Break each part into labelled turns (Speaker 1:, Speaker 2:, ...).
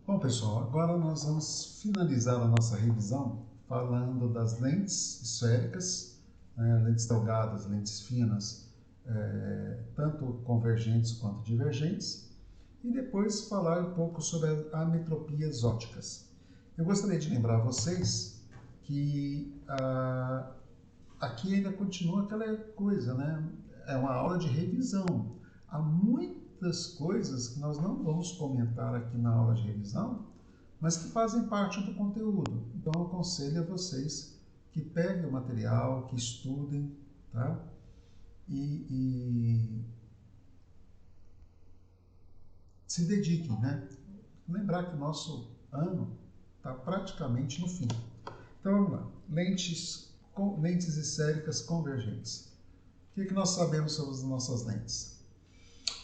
Speaker 1: Bom, pessoal, agora nós vamos finalizar a nossa revisão falando das lentes esféricas, lentes delgadas, lentes finas, tanto convergentes quanto divergentes, e depois falar um pouco sobre as ametropias ópticas. Eu gostaria de lembrar a vocês que aqui ainda continua aquela coisa, né? É uma aula de revisão. Há muitas coisas que nós não vamos comentar aqui na aula de revisão, mas que fazem parte do conteúdo. Então, eu aconselho a vocês que peguem o material, que estudem, tá? E se dediquem, né? Lembrar que o nosso ano está praticamente no fim. Então, vamos lá. Lentes esféricas convergentes. O que nós sabemos sobre as nossas lentes?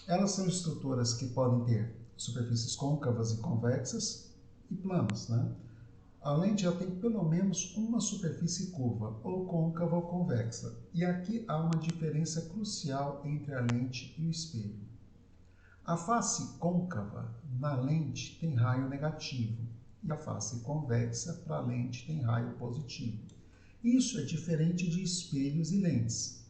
Speaker 1: Elas são estruturas que podem ter superfícies côncavas e convexas e planas, né? A lente já tem pelo menos uma superfície curva, ou côncava ou convexa. E aqui há uma diferença crucial entre a lente e o espelho. A face côncava na lente tem raio negativo e a face convexa para a lente tem raio positivo. Isso é diferente de espelhos e lentes.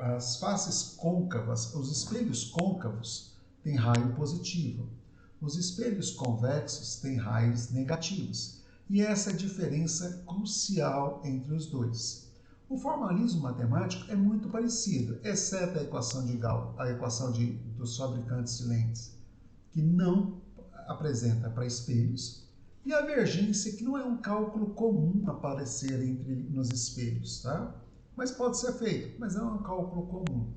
Speaker 1: As faces côncavas, os espelhos côncavos têm raio positivo. Os espelhos convexos têm raios negativos. E essa é a diferença crucial entre os dois. O formalismo matemático é muito parecido, exceto a equação de Gauss, a equação dos fabricantes de lentes, que não apresenta para espelhos, e a divergência, que não é um cálculo comum aparecer nos espelhos, tá? Mas pode ser feito, mas não é um cálculo comum.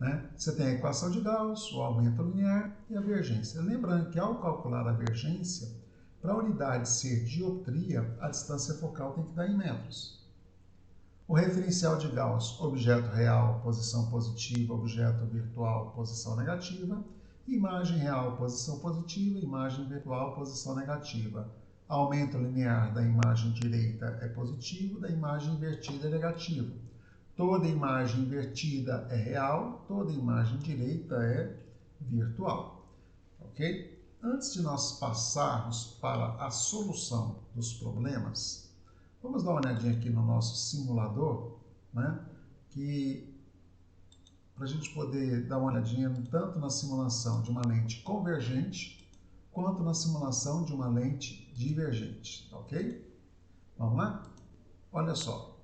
Speaker 1: Né? Você tem a equação de Gauss, o aumento linear e a divergência. Lembrando que ao calcular a divergência, para a unidade ser dioptria, a distância focal tem que dar em metros. O referencial de Gauss, objeto real, posição positiva, objeto virtual, posição negativa, imagem real, posição positiva, imagem virtual, posição negativa. Aumento linear da imagem direita é positivo, da imagem invertida é negativo. Toda imagem invertida é real, toda imagem direita é virtual. Ok? Antes de nós passarmos para a solução dos problemas, vamos dar uma olhadinha aqui no nosso simulador, né? Para a gente poder dar uma olhadinha tanto na simulação de uma lente convergente, quanto na simulação de uma lente divergente, ok? Vamos lá? Olha só.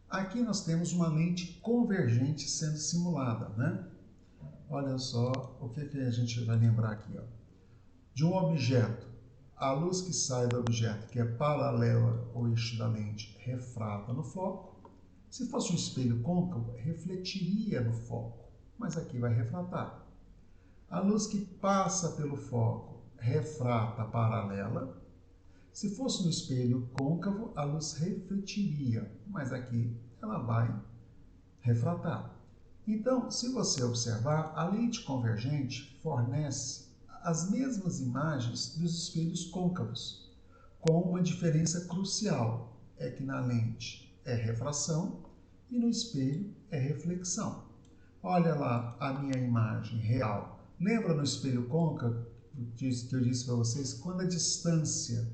Speaker 1: Aqui nós temos uma lente convergente sendo simulada, né? Olha só o que a gente vai lembrar aqui, ó. De um objeto, a luz que sai do objeto, que é paralela ao eixo da lente, refrata no foco. Se fosse um espelho côncavo, refletiria no foco, mas aqui vai refratar. A luz que passa pelo foco refrata paralela. Se fosse no espelho côncavo, a luz refletiria, mas aqui ela vai refratar. Então, se você observar, a lente convergente fornece as mesmas imagens dos espelhos côncavos, com uma diferença crucial, é que na lente é refração e no espelho é reflexão. Olha lá a minha imagem real. Lembra no espelho côncavo que eu disse para vocês, quando a distância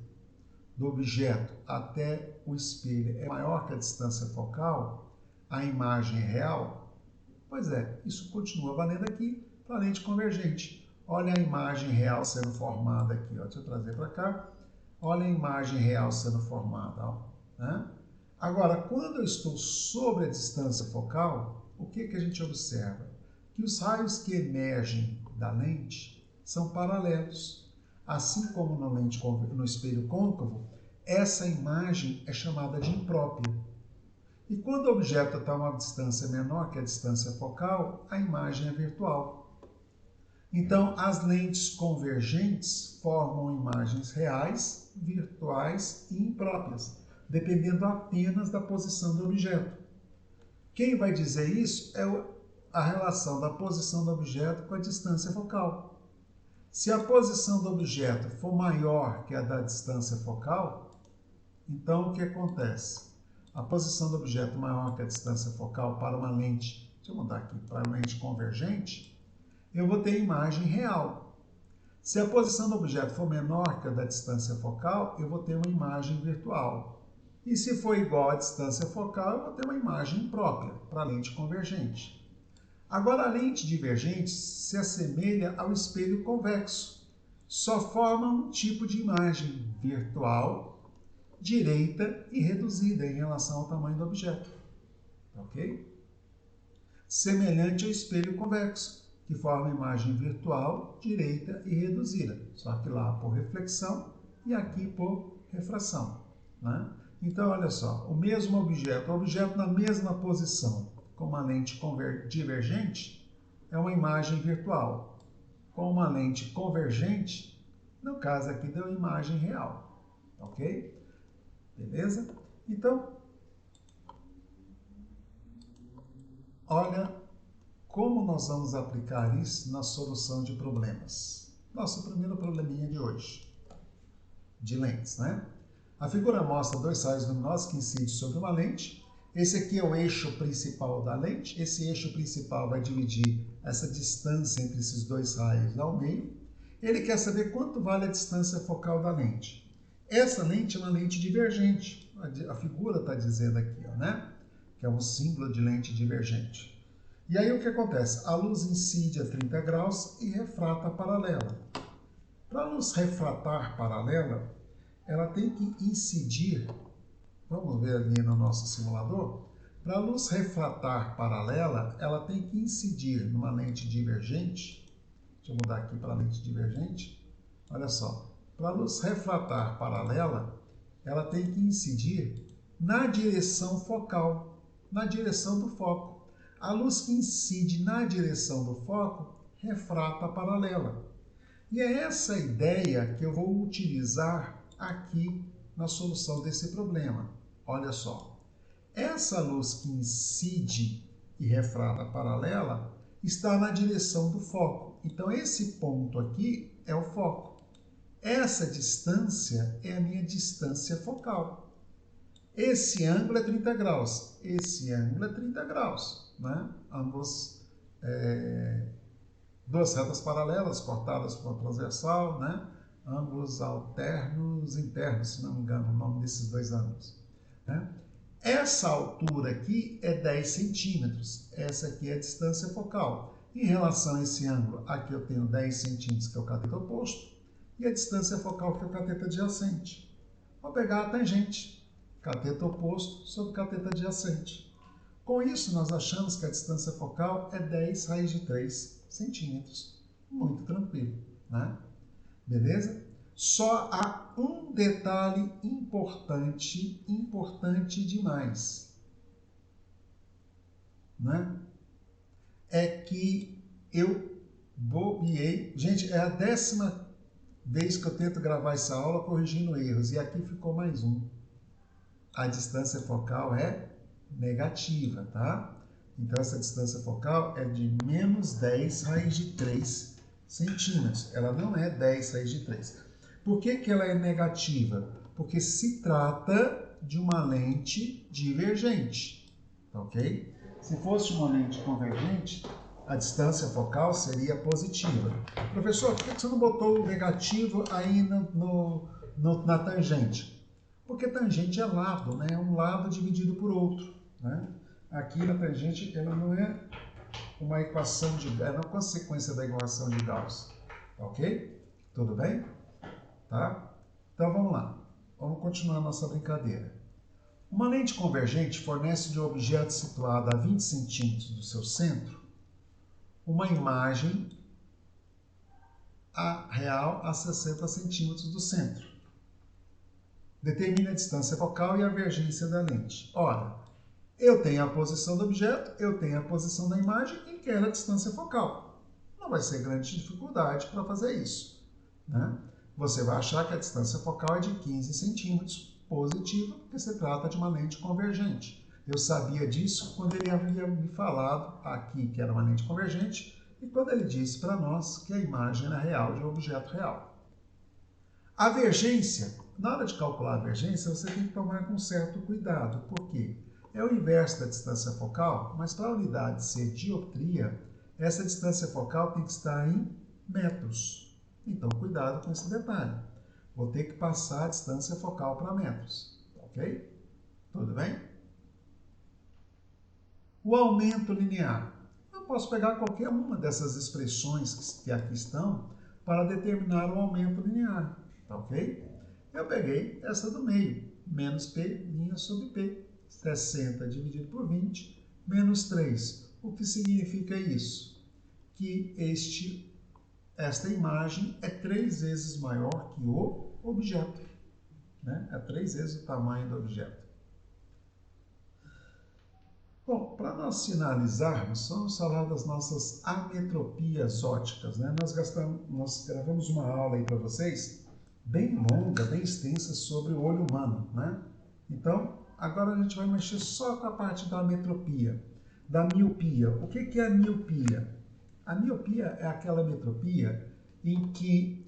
Speaker 1: do objeto até o espelho é maior que a distância focal, a imagem é real? Pois é, isso continua valendo aqui para a lente convergente. Olha a imagem real sendo formada aqui, ó. Deixa eu trazer para cá. Olha a imagem real sendo formada, ó, né? Agora, quando eu estou sobre a distância focal, o que a gente observa? Que os raios que emergem da lente são paralelos. Assim como no espelho côncavo, essa imagem é chamada de imprópria. E quando o objeto está a uma distância menor que a distância focal, a imagem é virtual. Então, as lentes convergentes formam imagens reais, virtuais e impróprias, dependendo apenas da posição do objeto. Quem vai dizer isso é a relação da posição do objeto com a distância focal. Se a posição do objeto for maior que a da distância focal, então o que acontece? A posição do objeto maior que a distância focal para uma lente, deixa eu mudar aqui, para uma lente convergente, eu vou ter imagem real. Se a posição do objeto for menor que a da distância focal, eu vou ter uma imagem virtual. E se for igual à distância focal, eu vou ter uma imagem própria para a lente convergente. Agora, a lente divergente se assemelha ao espelho convexo. Só forma um tipo de imagem virtual, direita e reduzida em relação ao tamanho do objeto. Ok? Semelhante ao espelho convexo, que forma imagem virtual, direita e reduzida. Só que lá por reflexão e aqui por refração. Né? Então, olha só, o mesmo objeto, o objeto na mesma posição, com uma lente divergente, é uma imagem virtual. Com uma lente convergente, no caso aqui deu imagem real. Ok? Beleza? Então, olha como nós vamos aplicar isso na solução de problemas. Nosso primeiro probleminha de hoje, de lentes, né? A figura mostra dois raios luminosos que incidem sobre uma lente. Esse aqui é o eixo principal da lente. Esse eixo principal vai dividir essa distância entre esses dois raios ao meio. Ele quer saber quanto vale a distância focal da lente. Essa lente é uma lente divergente. A figura está dizendo aqui, ó, né? Que é um símbolo de lente divergente. E aí o que acontece? A luz incide a 30 graus e refrata paralela. Para a luz refratar paralela, ela tem que incidir, vamos ver ali no nosso simulador, para a luz refratar paralela, ela tem que incidir numa lente divergente. Deixa eu mudar aqui para a lente divergente. Olha só, para a luz refratar paralela, ela tem que incidir na direção focal, na direção do foco. A luz que incide na direção do foco refrata paralela. E é essa ideia que eu vou utilizar aqui na solução desse problema. Olha só, essa luz que incide e refrata paralela está na direção do foco. Então, esse ponto aqui é o foco. Essa distância é a minha distância focal. Esse ângulo é 30 graus. Esse ângulo é 30 graus. Né? Ambos, duas retas paralelas cortadas por uma transversal, né? Ângulos alternos internos, se não me engano, o nome desses dois ângulos. Né? Essa altura aqui é 10 centímetros. Essa aqui é a distância focal. Em relação a esse ângulo, aqui eu tenho 10 centímetros, que é o cateto oposto, e a distância focal, que é o cateto adjacente. Vou pegar a tangente, cateto oposto sobre cateto adjacente. Com isso, nós achamos que a distância focal é 10 raiz de 3 centímetros. Muito tranquilo, né? Beleza? Só há um detalhe importante demais, né? É que eu bobeei. Gente, é a 10ª vez que eu tento gravar essa aula corrigindo erros, e aqui ficou mais um. A distância focal é negativa, tá? Então, essa distância focal é de menos 10 raiz de 3 centímetros. Ela não é 10 raiz de 3. Por que que ela é negativa? Porque se trata de uma lente divergente, ok? Se fosse uma lente convergente, a distância focal seria positiva. Professor, por que você não botou o negativo aí na tangente? Porque tangente é lado, né? É um lado dividido por outro, né? Aqui na tangente ela não é uma equação é uma consequência da equação de Gauss, ok? Tudo bem? Tá? Então vamos lá, vamos continuar a nossa brincadeira. Uma lente convergente fornece de um objeto situado a 20 centímetros do seu centro uma imagem real a 60 centímetros do centro. Determine a distância focal e a divergência da lente. Ora, eu tenho a posição do objeto, eu tenho a posição da imagem e quero a distância focal. Não vai ser grande dificuldade para fazer isso, né? Você vai achar que a distância focal é de 15 centímetros, positiva, porque se trata de uma lente convergente. Eu sabia disso quando ele havia me falado aqui que era uma lente convergente e quando ele disse para nós que a imagem era real de um objeto real. A vergência, na hora de calcular a vergência, você tem que tomar com certo cuidado. Por quê? É o inverso da distância focal, mas para a unidade ser dioptria, essa distância focal tem que estar em metros. Então, cuidado com esse detalhe. Vou ter que passar a distância focal para metros, ok? Tudo bem? O aumento linear. Eu posso pegar qualquer uma dessas expressões que aqui estão para determinar o aumento linear, tá ok? Eu peguei essa do meio, menos P, linha sobre P, 60 dividido por 20, menos 3. O que significa isso? Que esta imagem é 3 vezes maior que o objeto, né? É 3 vezes o tamanho do objeto. Bom, para nós finalizarmos, vamos falar das nossas ametropias ópticas, né? Nós gravamos uma aula aí para vocês, bem longa, bem extensa, sobre o olho humano, né? Então, agora a gente vai mexer só com a parte da ametropia, da miopia. O que é a miopia? A miopia é aquela ametropia em que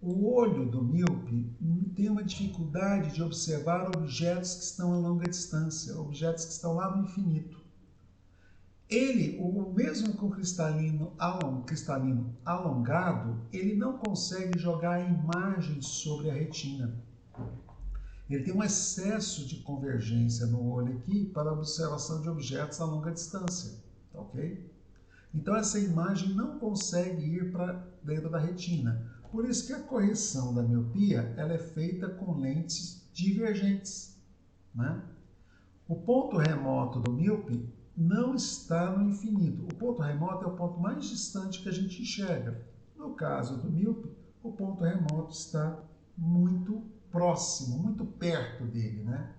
Speaker 1: o olho do míope tem uma dificuldade de observar objetos que estão a longa distância, objetos que estão lá no infinito. O mesmo com o cristalino alongado, ele não consegue jogar a imagem sobre a retina. Ele tem um excesso de convergência no olho aqui para a observação de objetos a longa distância, tá ok? Então essa imagem não consegue ir para dentro da retina. Por isso que a correção da miopia ela é feita com lentes divergentes, né? O ponto remoto do míope não está no infinito. O ponto remoto é o ponto mais distante que a gente enxerga. No caso do míope, o ponto remoto está muito próximo, muito perto dele, né?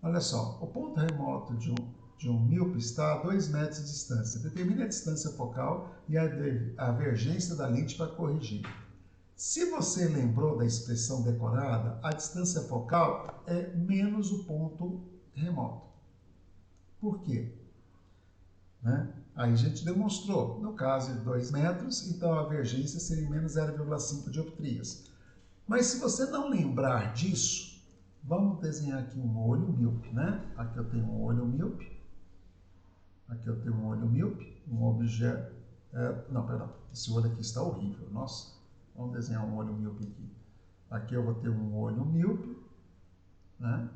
Speaker 1: Olha só, o ponto remoto de um míope está a 2 metros de distância. Determine a distância focal e a divergência da lente para corrigir. Se você lembrou da expressão decorada, a distância focal é menos o ponto remoto. Por quê? Né? Aí a gente demonstrou, no caso de 2 metros, então a divergência seria menos 0,5 dioptrias. Mas se você não lembrar disso, vamos desenhar aqui um olho míope, né? Aqui eu tenho um olho míope, aqui eu tenho um olho míope, um objeto... não, perdão, esse olho aqui está horrível, nossa. Vamos desenhar um olho míope aqui. Aqui eu vou ter um olho míope, né?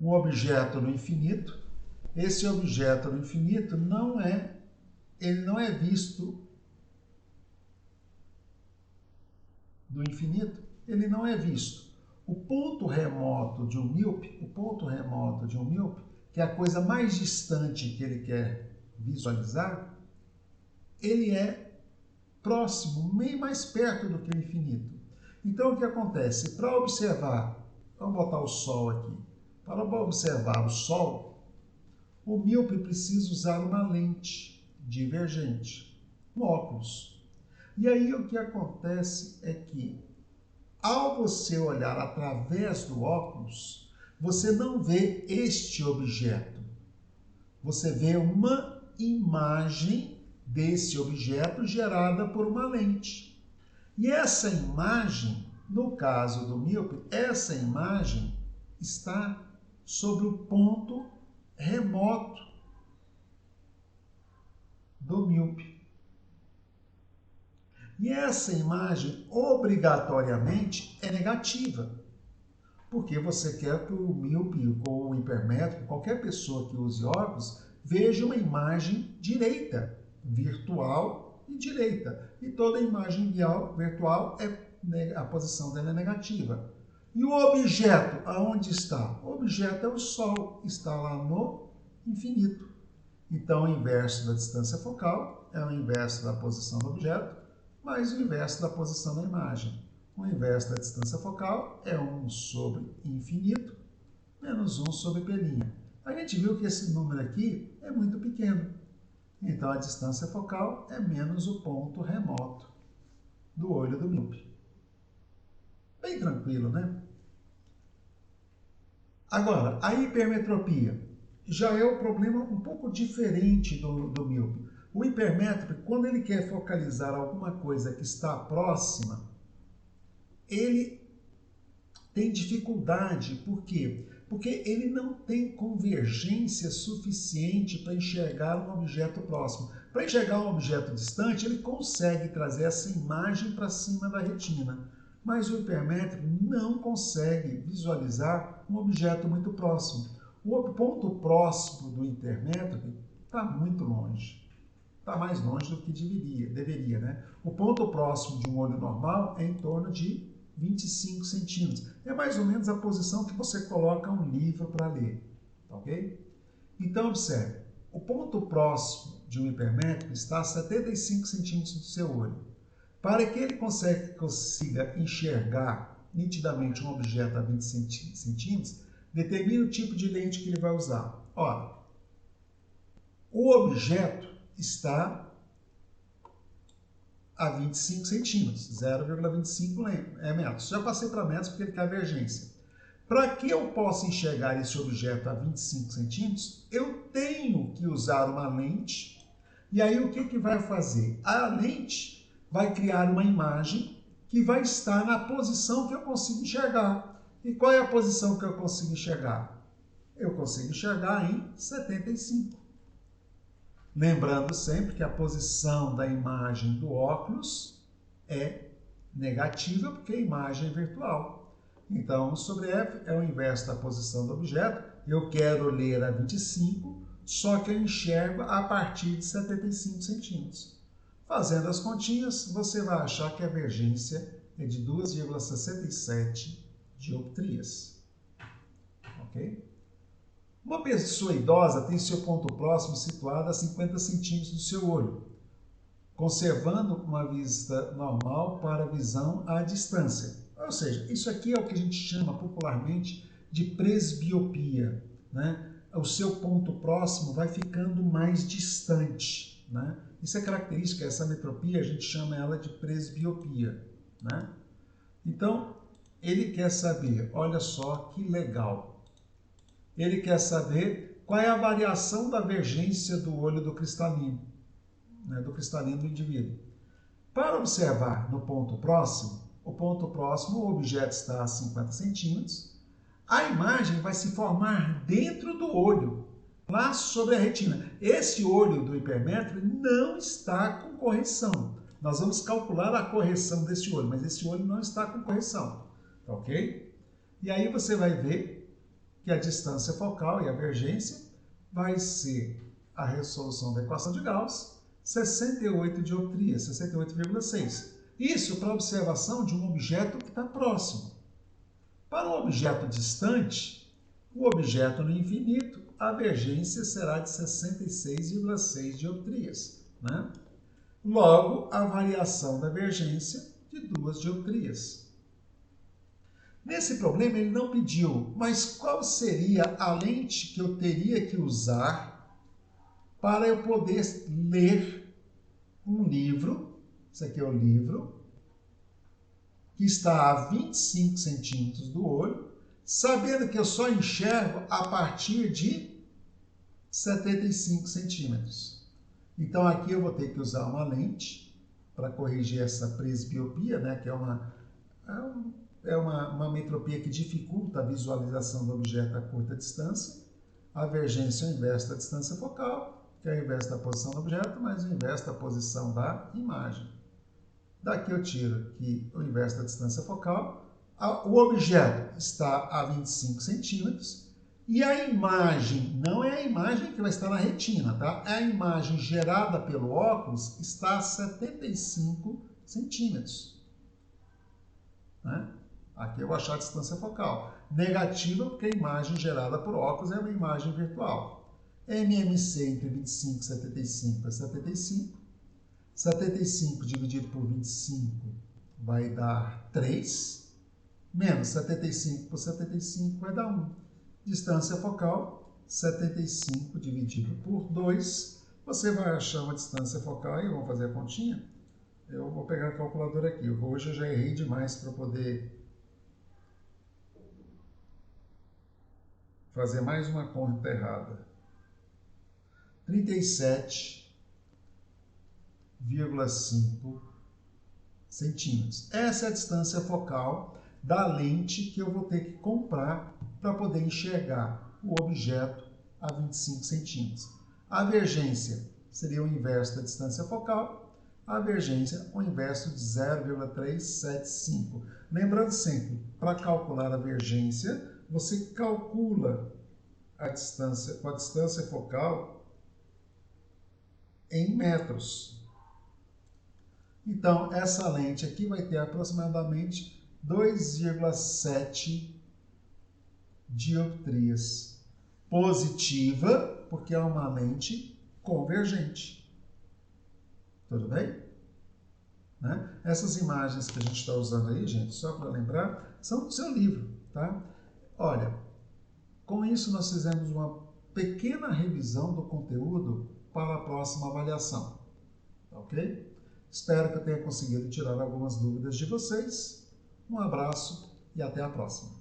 Speaker 1: Um objeto no infinito. Esse objeto no infinito ele não é visto do infinito, ele não é visto. O ponto remoto de um míope, que é a coisa mais distante que ele quer visualizar, ele é próximo, meio mais perto do que o infinito. Então, o que acontece? Para observar, vamos botar o Sol aqui, para observar o Sol, o míope precisa usar uma lente divergente, um óculos. E aí o que acontece é que, ao você olhar através do óculos, você não vê este objeto. Você vê uma imagem desse objeto gerada por uma lente. E essa imagem, no caso do míope, essa imagem está sobre o ponto remoto do míope. E essa imagem, obrigatoriamente, é negativa, porque você quer que o míope ou o hipermétrope, qualquer pessoa que use óculos, veja uma imagem direita, virtual e direita. E toda imagem virtual, a posição dela é negativa. E o objeto, aonde está? O objeto é o Sol, está lá no infinito. Então, o inverso da distância focal é o inverso da posição do objeto, mais o inverso da posição da imagem. O inverso da distância focal é 1 sobre infinito, menos 1 sobre π'. A gente viu que esse número aqui é muito pequeno. Então, a distância focal é menos o ponto remoto do olho do míope. Bem tranquilo, né? Agora, a hipermetropia já é um problema um pouco diferente do míope. O hipermétrope, quando ele quer focalizar alguma coisa que está próxima, ele tem dificuldade. Por quê? Porque ele não tem convergência suficiente para enxergar um objeto próximo. Para enxergar um objeto distante, ele consegue trazer essa imagem para cima da retina, mas o hipermétrope não consegue visualizar um objeto muito próximo. O ponto próximo do hipermétrope está muito longe. Está mais longe do que deveria, né? O ponto próximo de um olho normal é em torno de 25 centímetros. É mais ou menos a posição que você coloca um livro para ler, ok? Então, observe, o ponto próximo de um hipermétrope está a 75 centímetros do seu olho. Para que ele consiga enxergar nitidamente um objeto a 20 centímetros, determine o tipo de lente que ele vai usar. Ora, o objeto está a 25 centímetros, 0,25 metros. Já passei para metros porque ele tem divergência. Para que eu possa enxergar esse objeto a 25 centímetros, eu tenho que usar uma lente. E aí o que vai fazer? A lente vai criar uma imagem que vai estar na posição que eu consigo enxergar. E qual é a posição que eu consigo enxergar? Eu consigo enxergar em 75. Lembrando sempre que a posição da imagem do óculos é negativa, porque a imagem é virtual. Então, sobre F é o inverso da posição do objeto. Eu quero ler a 25, só que eu enxergo a partir de 75 centímetros. Fazendo as continhas, você vai achar que a divergência é de 2,67 dioptrias. Ok? Uma pessoa idosa tem seu ponto próximo situado a 50 centímetros do seu olho, conservando uma vista normal para a visão à distância. Ou seja, isso aqui é o que a gente chama popularmente de presbiopia, né? O seu ponto próximo vai ficando mais distante, né? Isso é característica, essa metropia, a gente chama ela de presbiopia, né? Então, ele quer saber, olha só que legal, ele quer saber qual é a variação da divergência do olho do cristalino, né, do indivíduo. Para observar no ponto próximo, o objeto está a 50 centímetros, a imagem vai se formar dentro do olho, lá sobre a retina. Esse olho do hipermétrope não está com correção. Nós vamos calcular a correção desse olho, mas esse olho não está com correção, ok? E aí você vai ver que a distância focal e a divergência vai ser a resolução da equação de Gauss, 68 dioptrias, 68,6. Isso para observação de um objeto que está próximo. Para um objeto distante, o objeto no infinito, a divergência será de 66,6 dioptrias, né? Logo, a variação da divergência de 2 dioptrias. Nesse problema ele não pediu, mas qual seria a lente que eu teria que usar para eu poder ler um livro, esse aqui é o livro, que está a 25 centímetros do olho, sabendo que eu só enxergo a partir de 75 centímetros. Então aqui eu vou ter que usar uma lente para corrigir essa presbiopia, né, que é uma metropia que dificulta a visualização do objeto a curta distância. A divergência é o inverso da distância focal, que é o inverso da posição do objeto, mais o inverso da posição da imagem. Daqui eu tiro que o inverso da distância focal, o objeto está a 25 centímetros e a imagem, não é a imagem que vai estar na retina, tá? A imagem gerada pelo óculos está a 75 centímetros. Né? Aqui eu vou achar a distância focal. Negativa, porque a imagem gerada por óculos é uma imagem virtual. MMC entre 25 e 75 é 75. 75 dividido por 25 vai dar 3. Menos 75 por 75 vai dar 1. Distância focal, 75 dividido por 2. Você vai achar uma distância focal aí, vamos fazer a continha. Eu vou pegar a calculadora aqui. Hoje eu já errei demais para poder fazer mais uma conta errada. 37,5 centímetros. Essa é a distância focal da lente que eu vou ter que comprar para poder enxergar o objeto a 25 centímetros. A divergência seria o inverso da distância focal, a vergência, o inverso de 0,375. Lembrando sempre, para calcular a vergência, você calcula a distância, com a distância focal em metros. Então, essa lente aqui vai ter aproximadamente 2,7 dioptrias. Positiva, porque é uma lente convergente. Tudo bem? Né? Essas imagens que a gente está usando aí, gente, só para lembrar, são do seu livro, tá? Olha, com isso nós fizemos uma pequena revisão do conteúdo para a próxima avaliação, ok? Espero que eu tenha conseguido tirar algumas dúvidas de vocês. Um abraço e até a próxima.